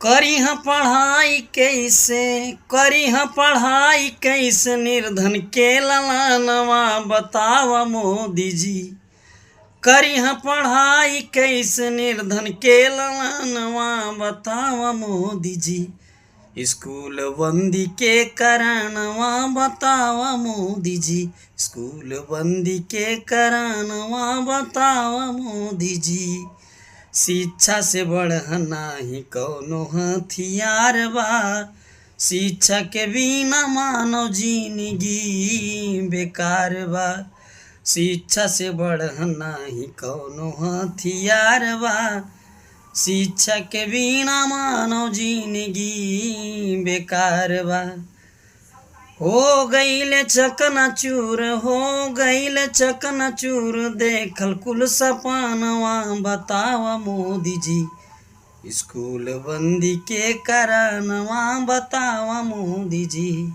करी हाँ पढ़ाई कैसे निर्धन के ललानवा बतावा मोदी जी। करी हाँ पढ़ाई कैसे निर्धन के ललानवा बतावा मोदी जी। स्कूल बंदी के कारणवा बतावा मोदी जी। स्कूल बंदी के कारणवा बतावा मोदी जी। शिक्षा से बढ़ना ही कौनो हथियार बा। शिक्षा के बिना मानव जिंदगी बेकार बा। शिक्षा से बढ़ना ही कौनो हथियार बा। शिक्षा के बिना मानव जिंदगी बेकार बा। हो गईले चकनाचूर, हो गईले चकनाचूर, देखल कुल सपनवा बतावा मोदी जी। स्कूल बंदी के कारणवा बतावा मोदी जी।